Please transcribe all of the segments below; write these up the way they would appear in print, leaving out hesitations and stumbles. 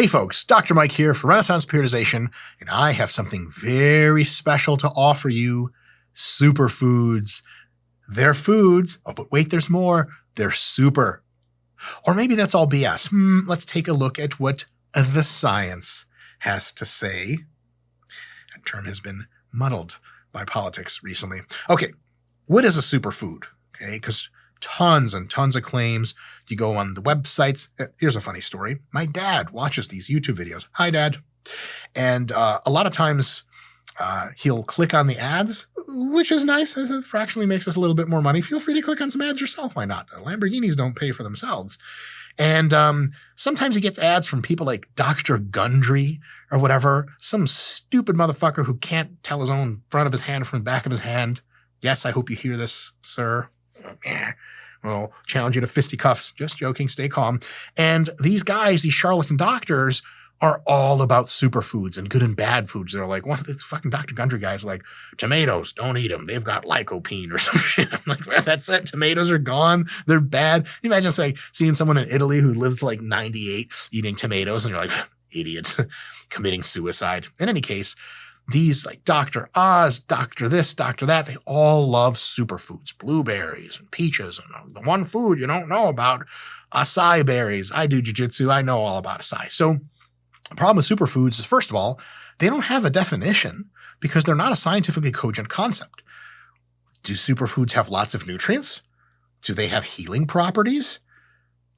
Hey folks, Dr. Mike here for Renaissance Periodization, and I have something very special to offer you. Superfoods. They're foods. Oh, but wait, there's more. They're super. Or maybe that's all BS. Let's take a look at what the science has to say. That term has been muddled by politics recently. Okay, what is a superfood? Okay, because tons and tons of claims. You go on the websites. Here's a funny story. My dad watches these YouTube videos. Hi, Dad. And a lot of times he'll click on the ads, which is nice. As it fractionally makes us a little bit more money. Feel free to click on some ads yourself. Why not? Lamborghinis don't pay for themselves. And sometimes he gets ads from people like Dr. Gundry or whatever, some stupid motherfucker who can't tell his own front of his hand from the back of his hand. Yes, I hope you hear this, sir. Well, challenge you to fisticuffs. Just joking. Stay calm. And these guys, these charlatan doctors, are all about superfoods and good and bad foods. They're like, one of these fucking Dr. Gundry guys like, tomatoes, don't eat them. They've got lycopene or some shit. I'm like, well, that's it. Tomatoes are gone. They're bad. Can you imagine say, seeing someone in Italy who lives to like 98 eating tomatoes and you're like, idiot, committing suicide. In any case, these like Dr. Oz, Dr. this, Dr. that, they all love superfoods, blueberries and peaches. And the one food you don't know about, acai berries. I do jujitsu. I know all about acai. So the problem with superfoods is, first of all, they don't have a definition because they're not a scientifically cogent concept. Do superfoods have lots of nutrients? Do they have healing properties?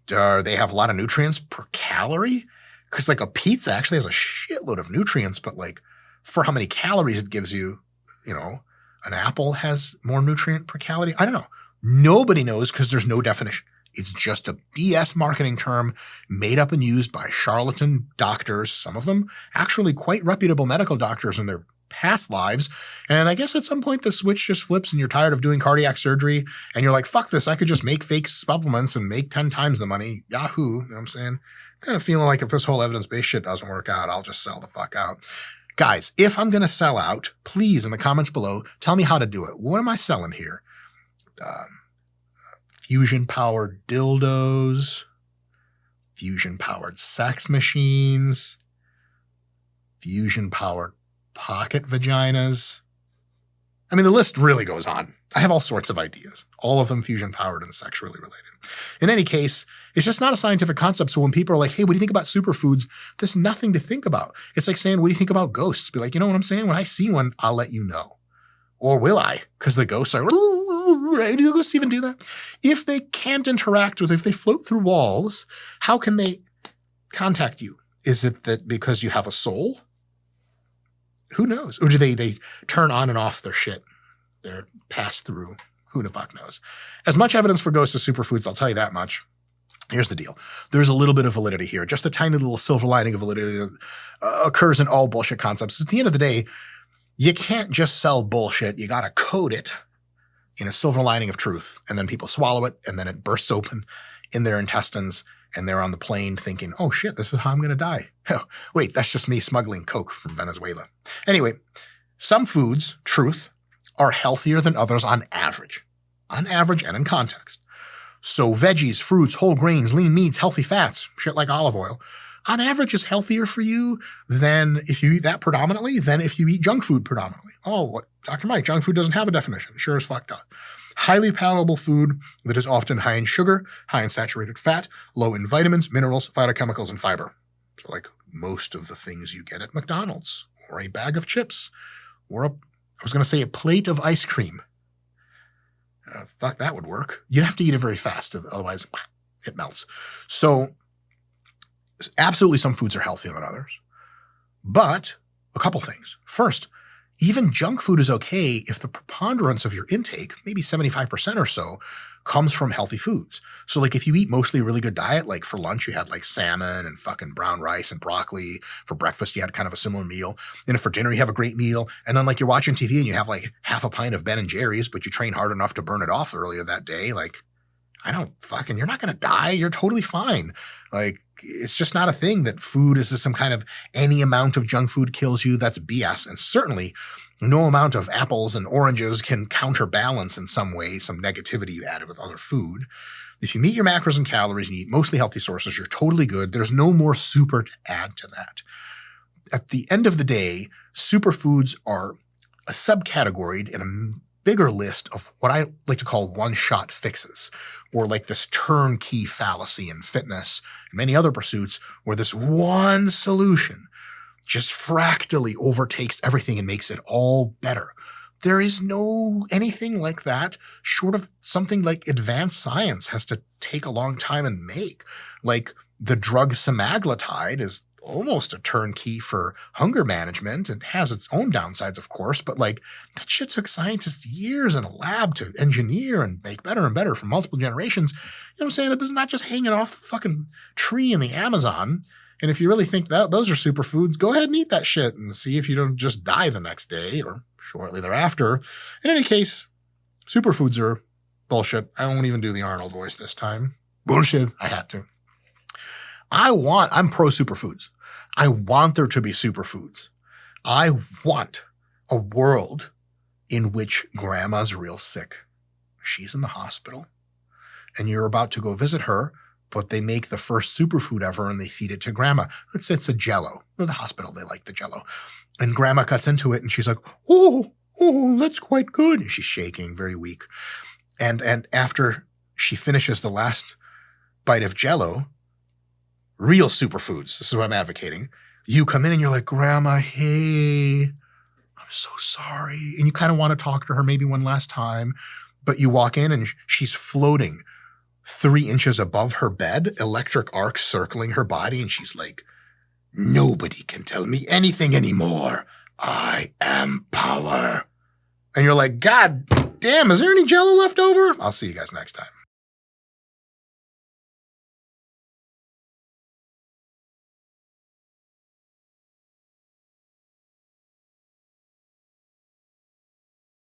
Do they have a lot of nutrients per calorie? Because like a pizza actually has a shitload of nutrients, but like for how many calories it gives you, you know, an apple has more nutrient per calorie. I don't know. Nobody knows because there's no definition. It's just a BS marketing term made up and used by charlatan doctors, some of them actually quite reputable medical doctors in their past lives. And I guess at some point the switch just flips and you're tired of doing cardiac surgery and you're like, fuck this, I could just make fake supplements and make 10 times the money. Yahoo, you know what I'm saying? Kind of feeling like if this whole evidence-based shit doesn't work out, I'll just sell the fuck out. Guys, if I'm going to sell out, please, in the comments below, tell me how to do it. What am I selling here? Fusion-powered dildos, fusion-powered sex machines, fusion-powered pocket vaginas. I mean, the list really goes on. I have all sorts of ideas, all of them fusion-powered and sexually related. In any case, it's just not a scientific concept. So when people are like, hey, what do you think about superfoods? There's nothing to think about. It's like saying, what do you think about ghosts? Be like, you know what I'm saying? When I see one, I'll let you know. Or will I? Because the ghosts are, do ghosts even do that? If they can't interact with, if they float through walls, how can they contact you? Is it that because you have a soul? Who knows? Or do they turn on and off their shit? They're passed through. Who the fuck knows? As much evidence for ghosts as superfoods, I'll tell you that much. Here's the deal. There's a little bit of validity here. Just a tiny little silver lining of validity that occurs in all bullshit concepts. At the end of the day, you can't just sell bullshit. You got to code it in a silver lining of truth. And then people swallow it, and then it bursts open in their intestines, and they're on the plane thinking, oh shit, this is how I'm going to die. Oh, wait, that's just me smuggling coke from Venezuela. Anyway, some foods, truth, are healthier than others on average and in context. So veggies, fruits, whole grains, lean meats, healthy fats, shit like olive oil, on average is healthier for you than if you eat that predominantly than if you eat junk food predominantly. Oh, what, Dr. Mike, junk food doesn't have a definition. Sure as fuck does. Highly palatable food that is often high in sugar, high in saturated fat, low in vitamins, minerals, phytochemicals, and fiber. So like most of the things you get at McDonald's or a bag of chips or I was going to say a plate of ice cream. Fuck, that would work. You'd have to eat it very fast, otherwise it melts. So absolutely some foods are healthier than others. But a couple things. First, even junk food is okay if the preponderance of your intake, maybe 75% or so, comes from healthy foods. So like if you eat mostly a really good diet, like for lunch you had like salmon and fucking brown rice and broccoli. For breakfast you had kind of a similar meal. And if for dinner you have a great meal. And then like you're watching TV and you have like half a pint of Ben and Jerry's, but you train hard enough to burn it off earlier that day. Like, I don't fucking, you're not going to die. You're totally fine. Like, it's just not a thing that food is some kind of any amount of junk food kills you. That's BS. And certainly No amount of apples and oranges can counterbalance in some way some negativity you added with other food. If you meet your macros and calories and you eat mostly healthy sources, you're totally good. There's no more super to add to that. At the end of the day, superfoods are a subcategory in a bigger list of what I like to call one-shot fixes, or like this turnkey fallacy in fitness and many other pursuits where this one solution just fractally overtakes everything and makes it all better. There is no anything like that, short of something like advanced science has to take a long time and make. Like the drug semaglutide is almost a turnkey for hunger management and has its own downsides, of course, but like that shit took scientists years in a lab to engineer and make better and better for multiple generations. You know what I'm saying? It is not just hanging off the fucking tree in the Amazon. And if you really think that those are superfoods, go ahead and eat that shit and see if you don't just die the next day or shortly thereafter. In any case, superfoods are bullshit. I won't even do the Arnold voice this time. Bullshit. I had to. I'm pro superfoods. I want there to be superfoods. I want a world in which grandma's real sick. She's in the hospital and you're about to go visit her, but they make the first superfood ever and they feed it to grandma. Let's say it's a Jell-O. In the hospital, they like the Jell-O. And grandma cuts into it and she's like, oh, that's quite good. And she's shaking, very weak. And after she finishes the last bite of Jell-O, real superfoods, this is what I'm advocating, you come in and you're like, Grandma, hey, I'm so sorry. And you kind of want to talk to her maybe one last time, but you walk in and she's floating 3 inches above her bed, electric arcs circling her body, and she's like, nobody can tell me anything anymore. I am power. And you're like, God damn, is there any Jell-O left over? I'll see you guys next time.